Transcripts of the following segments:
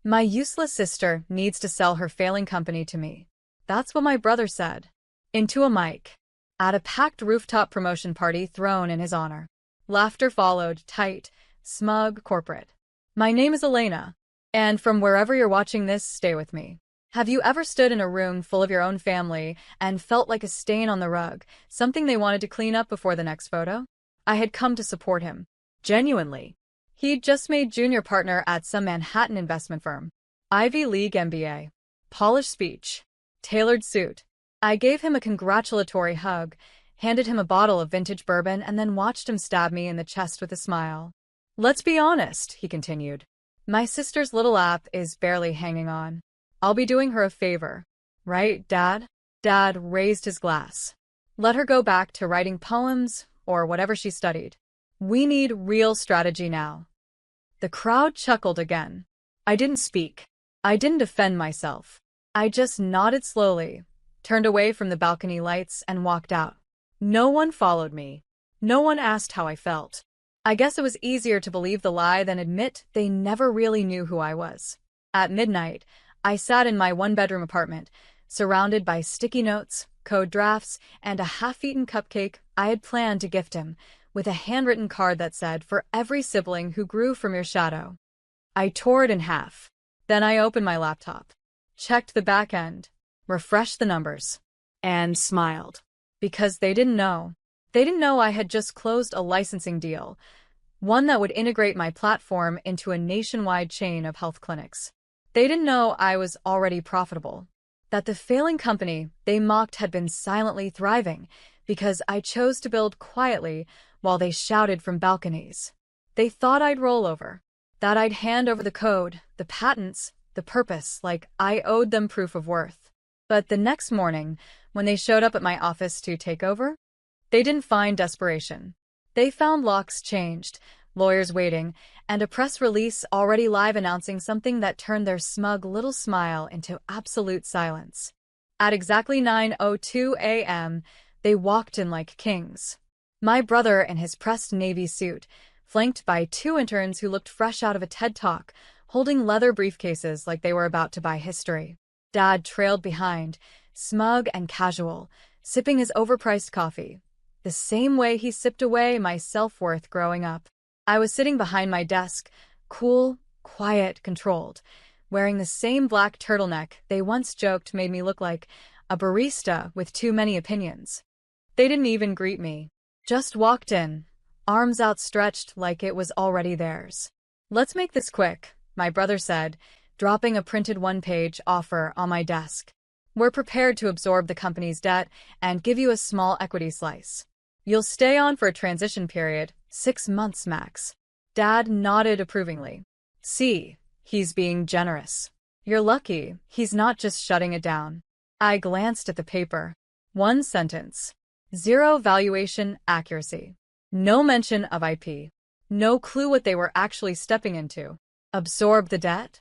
My useless sister needs to sell her failing company to me. That's what my brother said. Into a mic. At a packed rooftop promotion party thrown in his honor. Laughter followed, tight, smug, corporate. My name is Elena. And from wherever you're watching this, stay with me. Have you ever stood in a room full of your own family and felt like a stain on the rug, something they wanted to clean up before the next photo? I had come to support him. Genuinely. He'd just made junior partner at some Manhattan investment firm. Ivy League MBA. Polished speech. Tailored suit. I gave him a congratulatory hug, handed him a bottle of vintage bourbon, and then watched him stab me in the chest with a smile. Let's be honest, he continued. My sister's little app is barely hanging on. I'll be doing her a favor. Right, Dad? Dad raised his glass. Let her go back to writing poems or whatever she studied. We need real strategy now. The crowd chuckled again. I didn't speak. I didn't defend myself. I just nodded slowly, turned away from the balcony lights, and walked out. No one followed me. No one asked how I felt. I guess it was easier to believe the lie than admit they never really knew who I was. At midnight, I sat in my one-bedroom apartment, surrounded by sticky notes, code drafts, and a half-eaten cupcake I had planned to gift him, with a handwritten card that said, "For every sibling who grew from your shadow." I tore it in half. Then I opened my laptop, checked the back end, refreshed the numbers, and smiled. Because they didn't know. They didn't know I had just closed a licensing deal, one that would integrate my platform into a nationwide chain of health clinics. They didn't know I was already profitable, that the failing company they mocked had been silently thriving because I chose to build quietly while they shouted from balconies. They thought I'd roll over, that I'd hand over the code, the patents, the purpose, like I owed them proof of worth. But the next morning, when they showed up at my office to take over, they didn't find desperation. They found locks changed, lawyers waiting, and a press release already live announcing something that turned their smug little smile into absolute silence. At exactly 9:02 a.m., they walked in like kings. My brother in his pressed navy suit, flanked by two interns who looked fresh out of a TED Talk, holding leather briefcases like they were about to buy history. Dad trailed behind, smug and casual, sipping his overpriced coffee, the same way he sipped away my self-worth growing up. I was sitting behind my desk, cool, quiet, controlled, wearing the same black turtleneck they once joked made me look like a barista with too many opinions. They didn't even greet me, just walked in, arms outstretched like it was already theirs. Let's make this quick, my brother said, dropping a printed one-page offer on my desk. We're prepared to absorb the company's debt and give you a small equity slice. You'll stay on for a transition period, 6 months max. Dad nodded approvingly. See, he's being generous. You're lucky, he's not just shutting it down. I glanced at the paper. One sentence. 0 valuation accuracy. No mention of IP. No clue what they were actually stepping into. Absorb the debt?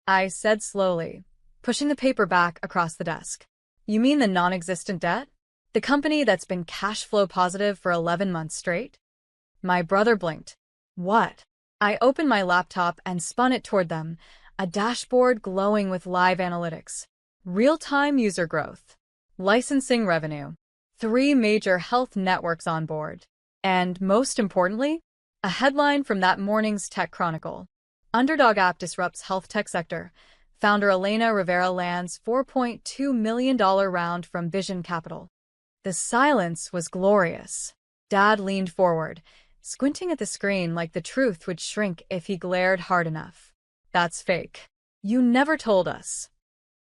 I said slowly, pushing the paper back across the desk. You mean the non-existent debt? The company that's been cash flow positive for 11 months straight? My brother blinked. What? I opened my laptop and spun it toward them, a dashboard glowing with live analytics. Real-time user growth. Licensing revenue. 3 major health networks on board. And, most importantly, a headline from that morning's Tech Chronicle. Underdog app disrupts health tech sector. Founder Elena Rivera lands $4.2 million round from Vision Capital. The silence was glorious. Dad leaned forward, squinting at the screen like the truth would shrink if he glared hard enough. That's fake. You never told us.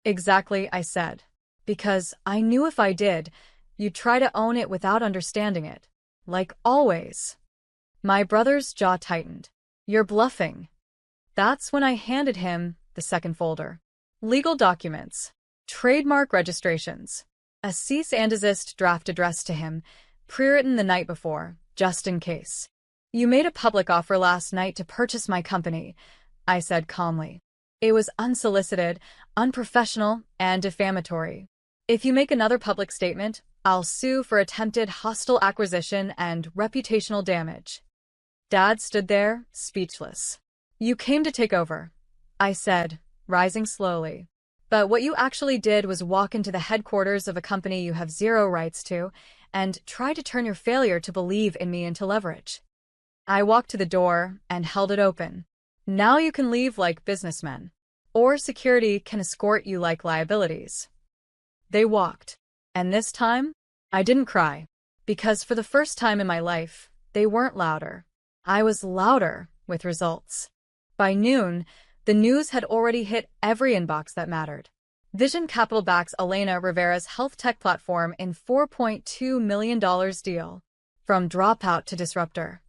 Exactly, I said. Because I knew if I did, you'd try to own it without understanding it. Like always. My brother's jaw tightened. You're bluffing. That's when I handed him the second folder. Legal documents. Trademark registrations. A cease and desist draft addressed to him, pre-written the night before, just in case. You made a public offer last night to purchase my company, I said calmly. It was unsolicited, unprofessional, and defamatory. If you make another public statement, I'll sue for attempted hostile acquisition and reputational damage. Dad stood there, speechless. You came to take over, I said, rising slowly. But what you actually did was walk into the headquarters of a company you have zero rights to and try to turn your failure to believe in me into leverage. I walked to the door and held it open. Now you can leave like businessmen, or security can escort you like liabilities. They walked, and this time, I didn't cry, because for the first time in my life, they weren't louder. I was louder with results. By noon, the news had already hit every inbox that mattered. Vision Capital backs Elena Rivera's health tech platform in $4.2 million deal. From dropout to disruptor.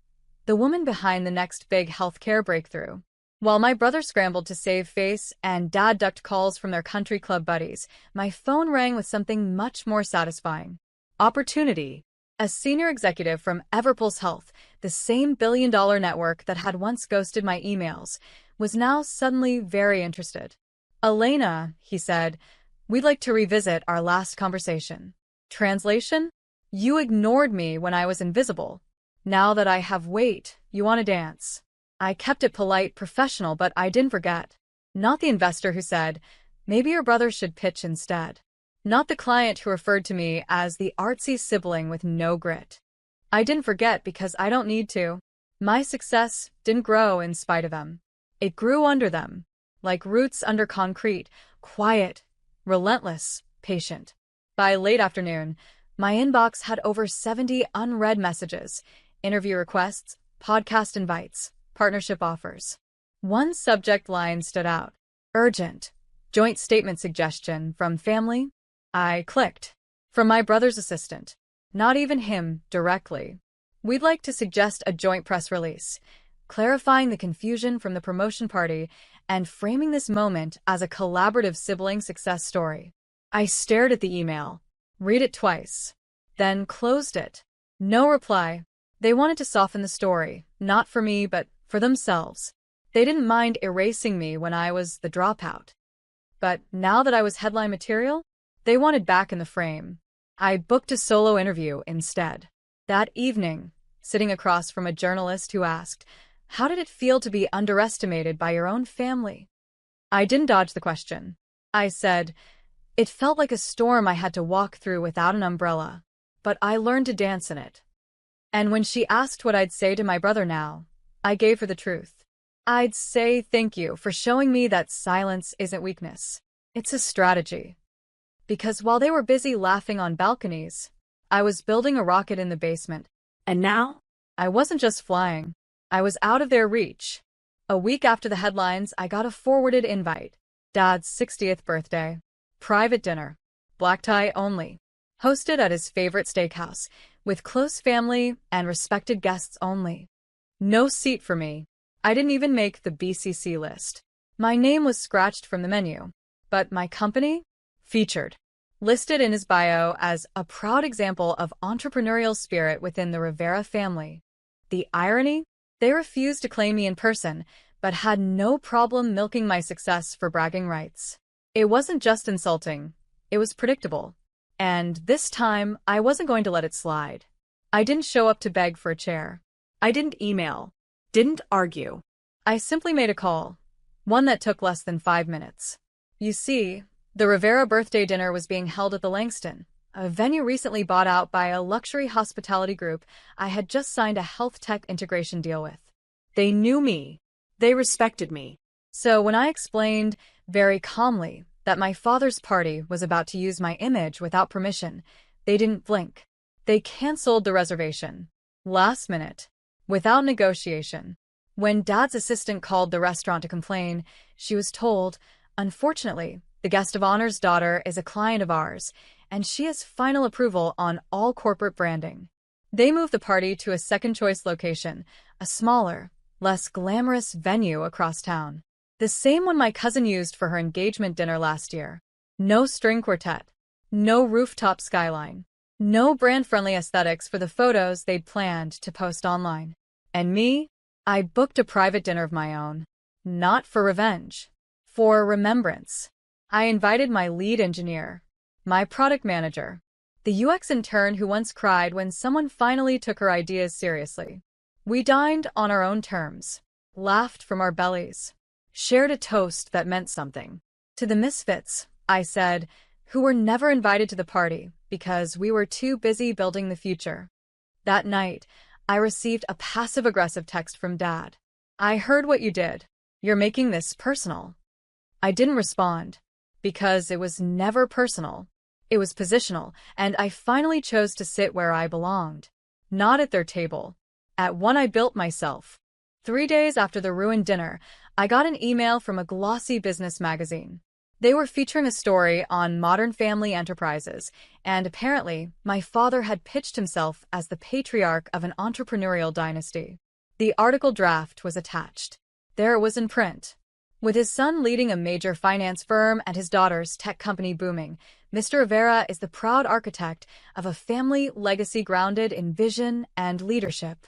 The woman behind the next big healthcare breakthrough. While my brother scrambled to save face and dad ducked calls from their country club buddies, my phone rang with something much more satisfying. Opportunity. A senior executive from Everpulse Health, the same billion-dollar network that had once ghosted my emails, was now suddenly very interested. Elena, he said, we'd like to revisit our last conversation. Translation? You ignored me when I was invisible. Now that I have weight, you want to dance. I kept it polite, professional, but I didn't forget. Not the investor who said, maybe your brother should pitch instead. Not the client who referred to me as the artsy sibling with no grit. I didn't forget because I don't need to. My success didn't grow in spite of them. It grew under them, like roots under concrete, quiet, relentless, patient. By late afternoon, my inbox had over 70 unread messages, interview requests, podcast invites, partnership offers. One subject line stood out. Urgent. Joint statement suggestion from family. I clicked. From my brother's assistant. Not even him, directly. We'd like to suggest a joint press release, clarifying the confusion from the promotion party and framing this moment as a collaborative sibling success story. I stared at the email, read it twice, then closed it. No reply. They wanted to soften the story, not for me, but for themselves. They didn't mind erasing me when I was the dropout. But now that I was headline material, they wanted back in the frame. I booked a solo interview instead. That evening, sitting across from a journalist who asked, how did it feel to be underestimated by your own family? I didn't dodge the question. I said, it felt like a storm I had to walk through without an umbrella, but I learned to dance in it. And when she asked what I'd say to my brother now, I gave her the truth. I'd say thank you for showing me that silence isn't weakness. It's a strategy. Because while they were busy laughing on balconies, I was building a rocket in the basement. And now? I wasn't just flying. I was out of their reach. A week after the headlines, I got a forwarded invite. Dad's 60th birthday. Private dinner. Black tie only. Hosted at his favorite steakhouse, with close family and respected guests only. No seat for me. I didn't even make the BCC list. My name was scratched from the menu. But my company? Featured. Listed in his bio as a proud example of entrepreneurial spirit within the Rivera family. The irony? They refused to claim me in person, but had no problem milking my success for bragging rights. It wasn't just insulting. It was predictable. And this time, I wasn't going to let it slide. I didn't show up to beg for a chair. I didn't email. Didn't argue. I simply made a call. One that took less than 5 minutes. You see, the Rivera birthday dinner was being held at the Langston, a venue recently bought out by a luxury hospitality group I had just signed a health tech integration deal with. They knew me. They respected me. So when I explained, very calmly, that my father's party was about to use my image without permission, they didn't blink. They canceled the reservation. Last minute. Without negotiation. When Dad's assistant called the restaurant to complain, she was told, unfortunately, the guest of honor's daughter is a client of ours, and she has final approval on all corporate branding. They moved the party to a second-choice location, a smaller, less glamorous venue across town. The same one my cousin used for her engagement dinner last year. No string quartet. No rooftop skyline. No brand-friendly aesthetics for the photos they'd planned to post online. And me? I booked a private dinner of my own. Not for revenge. For remembrance. I invited my lead engineer. My product manager. The UX intern who once cried when someone finally took her ideas seriously. We dined on our own terms. Laughed from our bellies. shared a toast that meant something. To the misfits, I said, who were never invited to the party because we were too busy building the future. That night, I received a passive-aggressive text from Dad. "I heard what you did. You're making this personal." I didn't respond, because it was never personal. It was positional, and I finally chose to sit where I belonged. Not at their table. At one I built myself. 3 days after the ruined dinner, I got an email from a glossy business magazine. They were featuring a story on modern family enterprises, and apparently, my father had pitched himself as the patriarch of an entrepreneurial dynasty. The article draft was attached. There it was in print. With his son leading a major finance firm and his daughter's tech company booming, Mr. Rivera is the proud architect of a family legacy grounded in vision and leadership.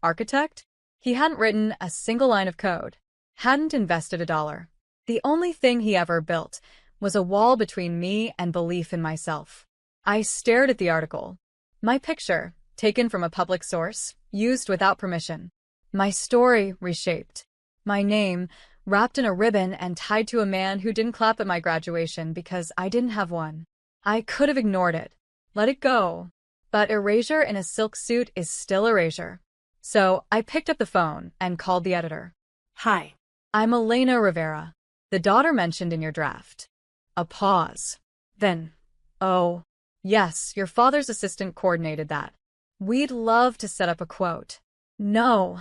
Architect? He hadn't written a single line of code, hadn't invested $1. The only thing he ever built was a wall between me and belief in myself. I stared at the article. My picture, taken from a public source, used without permission. My story reshaped. My name, wrapped in a ribbon and tied to a man who didn't clap at my graduation because I didn't have one. I could have ignored it, let it go. But erasure in a silk suit is still erasure. So I picked up the phone and called the editor. "Hi, I'm Elena Rivera, the daughter mentioned in your draft." A pause. Then, "Oh, yes, your father's assistant coordinated that. We'd love to set up a quote." "No,"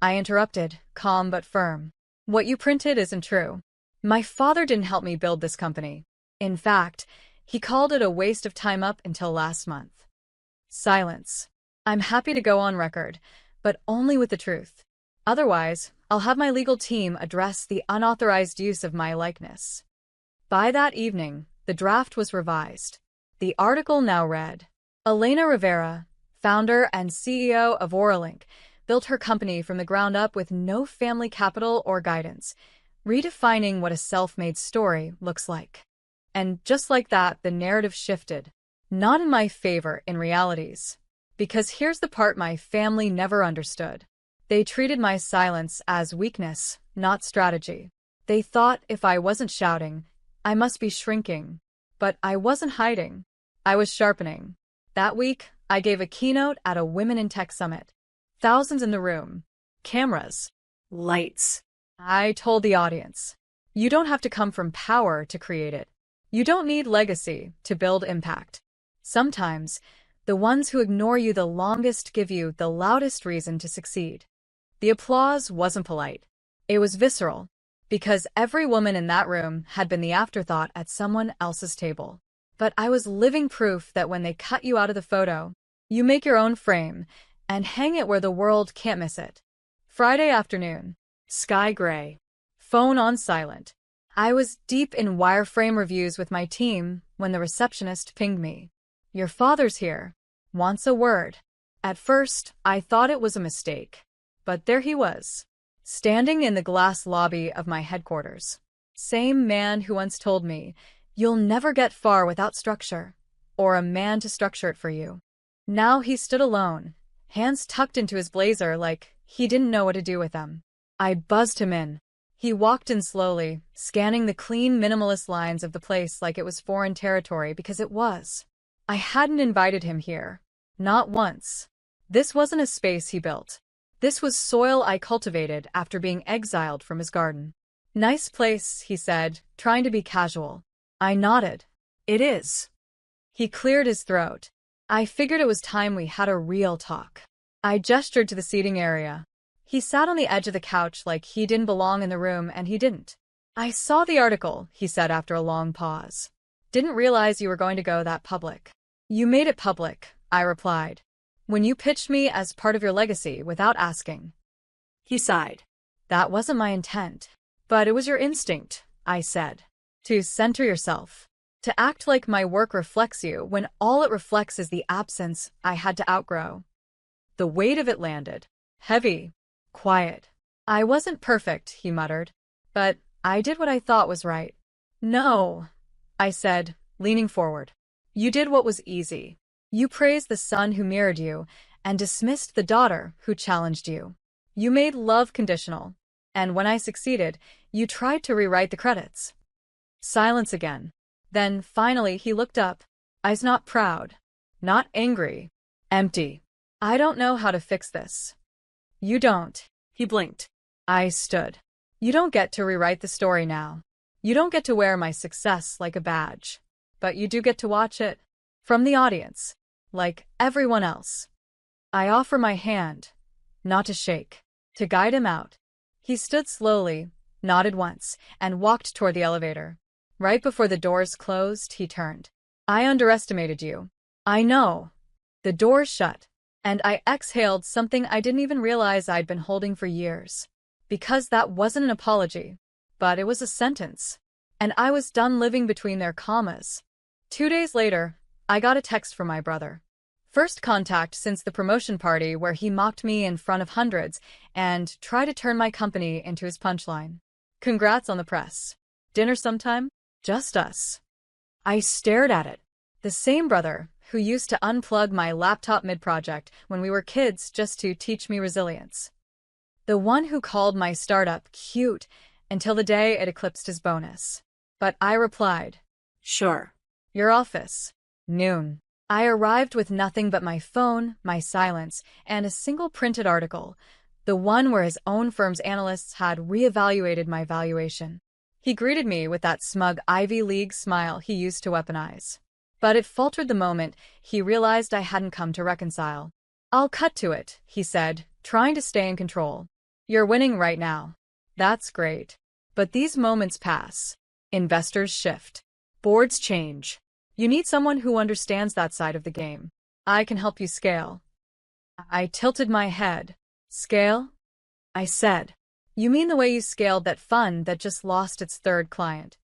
I interrupted, calm but firm. "What you printed isn't true. My father didn't help me build this company. In fact, he called it a waste of time up until last month." Silence. "I'm happy to go on record, but only with the truth. Otherwise, I'll have my legal team address the unauthorized use of my likeness." By that evening, the draft was revised. The article now read, "Elena Rivera, founder and CEO of Oralink, built her company from the ground up with no family capital or guidance, redefining what a self-made story looks like." And just like that, the narrative shifted. Not in my favor in realities. Because here's the part my family never understood. They treated my silence as weakness, not strategy. They thought if I wasn't shouting, I must be shrinking. But I wasn't hiding. I was sharpening. That week, I gave a keynote at a Women in Tech Summit. Thousands in the room. Cameras. Lights. I told the audience, you don't have to come from power to create it. You don't need legacy to build impact. Sometimes, the ones who ignore you the longest give you the loudest reason to succeed. The applause wasn't polite. It was visceral, because every woman in that room had been the afterthought at someone else's table. But I was living proof that when they cut you out of the photo, you make your own frame and hang it where the world can't miss it. Friday afternoon. Sky gray. Phone on silent. I was deep in wireframe reviews with my team when the receptionist pinged me. "Your father's here. Wants a word." At first, I thought it was a mistake. But there he was, standing in the glass lobby of my headquarters. Same man who once told me, "You'll never get far without structure, or a man to structure it for you." Now he stood alone, hands tucked into his blazer like he didn't know what to do with them. I buzzed him in. He walked in slowly, scanning the clean, minimalist lines of the place like it was foreign territory because it was. I hadn't invited him here. Not once. This wasn't a space he built. This was soil I cultivated after being exiled from his garden. "Nice place," he said, trying to be casual. I nodded. "It is." He cleared his throat. I figured it was time we had a real talk. I gestured to the seating area. He sat on the edge of the couch like he didn't belong in the room, and he didn't. "I saw the article," he said after a long pause. "Didn't realize you were going to go that public." "You made it public," I replied. "When you pitched me as part of your legacy without asking." He sighed. "That wasn't my intent. But it was your instinct," I said. "To center yourself. To act like my work reflects you when all it reflects is the absence I had to outgrow." The weight of it landed. Heavy. Quiet. "I wasn't perfect," he muttered. "But I did what I thought was right." "No," I said, leaning forward. "You did what was easy. You praised the son who mirrored you and dismissed the daughter who challenged you. You made love conditional. And when I succeeded, you tried to rewrite the credits. Silence again. Then, finally, he looked up. Eyes not proud. Not angry. Empty. I don't know how to fix this. You don't. He blinked. I stood. You don't get to rewrite the story now. You don't get to wear my success like a badge. But you do get to watch it. From the audience. Like everyone else. I offer my hand. Not to shake. To guide him out. He stood slowly, nodded once, and walked toward the elevator. Right before the doors closed, he turned. I underestimated you. I know. The doors shut. And I exhaled something I didn't even realize I'd been holding for years. Because that wasn't an apology. But it was a sentence. And I was done living between their commas. 2 days later, I got a text from my brother. First contact since the promotion party where he mocked me in front of hundreds and tried to turn my company into his punchline. Congrats on the press. Dinner sometime? Just us. I stared at it. The same brother who used to unplug my laptop mid-project when we were kids just to teach me resilience. The one who called my startup cute until the day it eclipsed his bonus. But I replied, Sure. Your office. Noon. I arrived with nothing but my phone, my silence, and a single printed article, the one where his own firm's analysts had reevaluated my valuation. He greeted me with that smug Ivy League smile he used to weaponize. But it faltered the moment he realized I hadn't come to reconcile. I'll cut to it, he said, trying to stay in control. You're winning right now. That's great. But these moments pass. Investors shift. Boards change. You need someone who understands that side of the game. I can help you scale. I tilted my head. Scale? I said. You mean the way you scaled that fund that just lost its third client?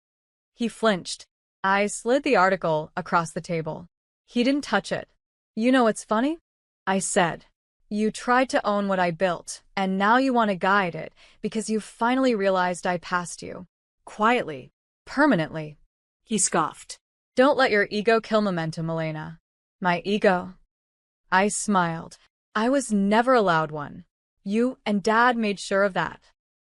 He flinched. I slid the article across the table. He didn't touch it. You know what's funny? I said. You tried to own what I built, and now you want to guide it because you finally realized I passed you. Quietly. Permanently. He scoffed. Don't let your ego kill momentum, Elena. My ego? I smiled. I was never allowed one. You and Dad made sure of that.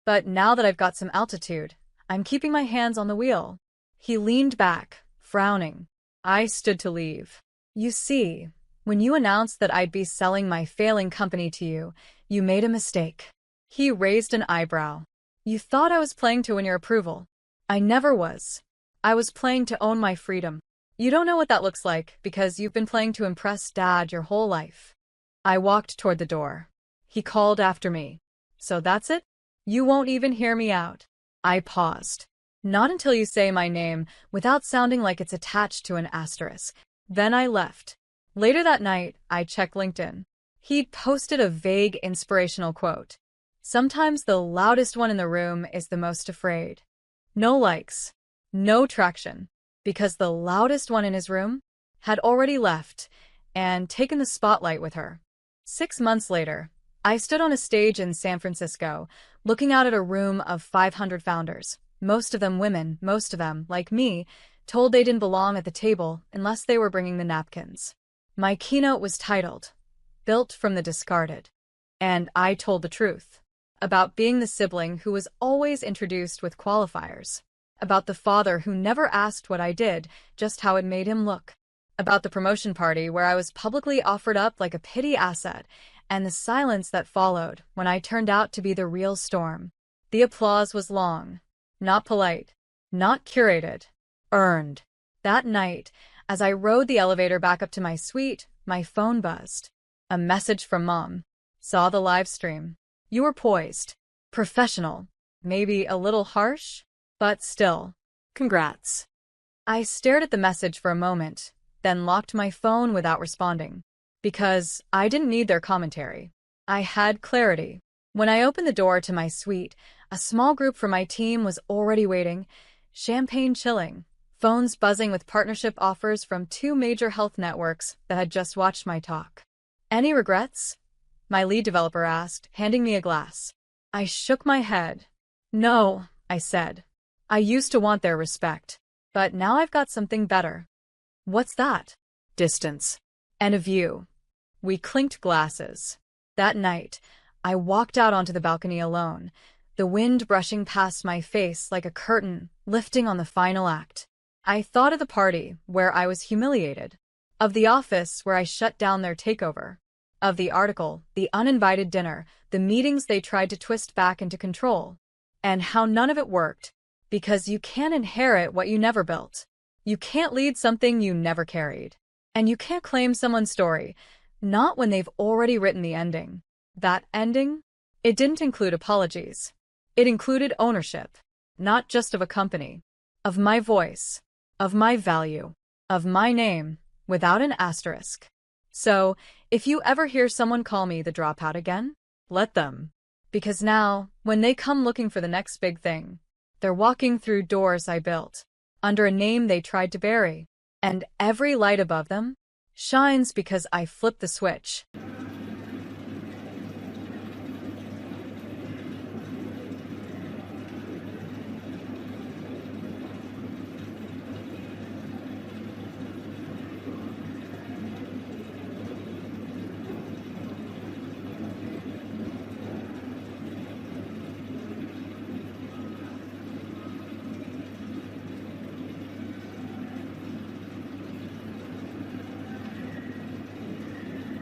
But now that I've got some altitude, I'm keeping my hands on the wheel. He leaned back, frowning. I stood to leave. You see, when you announced that I'd be selling my failing company to you, you made a mistake. He raised an eyebrow. You thought I was playing to win your approval. I never was. I was playing to own my freedom. You don't know what that looks like because you've been playing to impress Dad your whole life. I walked toward the door. He called after me. So that's it? You won't even hear me out. I paused. Not until you say my name without sounding like it's attached to an asterisk. Then I left. Later that night, I checked LinkedIn. He'd posted a vague inspirational quote. Sometimes the loudest one in the room is the most afraid. No likes. No traction. Because the loudest one in his room had already left and taken the spotlight with her. 6 months later, I stood on a stage in San Francisco, looking out at a room of 500 founders, most of them women, most of them, like me, told they didn't belong at the table unless they were bringing the napkins. My keynote was titled, Built from the Discarded. And I told the truth. About being the sibling who was always introduced with qualifiers. About the father who never asked what I did, just how it made him look. About the promotion party where I was publicly offered up like a pity asset, and the silence that followed when I turned out to be the real storm. The applause was long. Not polite. Not curated. Earned. That night, as I rode the elevator back up to my suite, my phone buzzed. A message from Mom. Saw the live stream. You were poised. Professional. Maybe a little harsh? But still. Congrats. I stared at the message for a moment, then locked my phone without responding. Because I didn't need their commentary. I had clarity. When I opened the door to my suite, a small group from my team was already waiting, champagne chilling, phones buzzing with partnership offers from 2 major health networks that had just watched my talk. Any regrets? My lead developer asked, handing me a glass. I shook my head. No, I said. I used to want their respect, but now I've got something better. What's that? Distance. And a view. We clinked glasses. That night, I walked out onto the balcony alone, the wind brushing past my face like a curtain lifting on the final act. I thought of the party where I was humiliated, of the office where I shut down their takeover, of the article, the uninvited dinner, the meetings they tried to twist back into control, and how none of it worked, because you can't inherit what you never built. You can't lead something you never carried. And you can't claim someone's story, not when they've already written the ending. That ending? It didn't include apologies. It included ownership, not just of a company, of my voice, of my value, of my name, without an asterisk. So, if you ever hear someone call me the dropout again, let them. Because now, when they come looking for the next big thing, they're walking through doors I built, under a name they tried to bury, and every light above them shines because I flipped the switch.